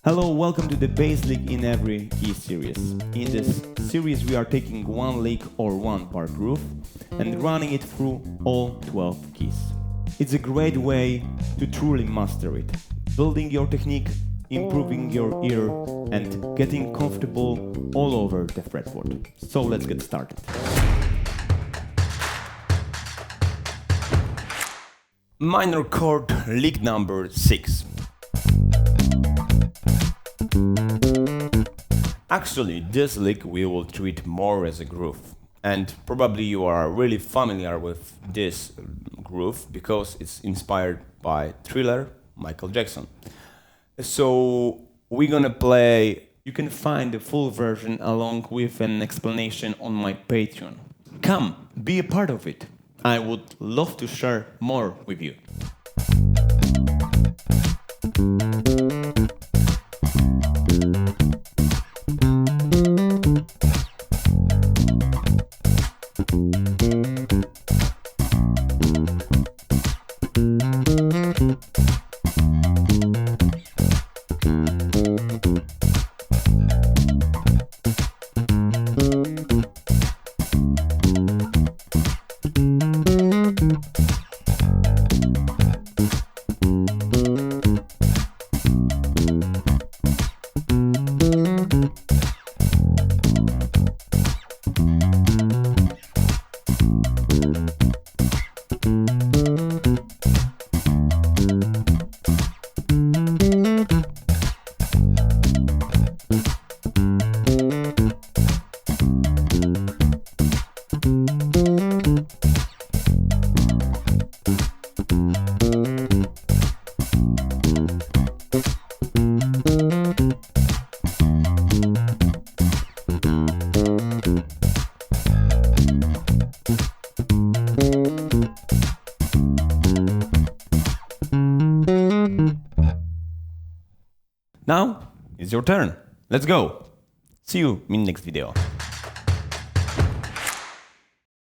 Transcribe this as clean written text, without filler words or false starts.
Hello, welcome to the bass lick in every key series. In this series we are taking one lick or one part groove and running it through all 12 keys. It's a great way to truly master it, building your technique, improving your ear and getting comfortable all over the fretboard. So let's get started. Minor chord lick number 6. Actually, this lick we will treat more as a groove, and probably you are really familiar with this groove because it's inspired by Thriller, Michael Jackson. So we're gonna play. You can find the full version along with an explanation on my Patreon. Come, be a part of it. I would love to share more with you. Now it's your turn. Let's go. See you in the next video.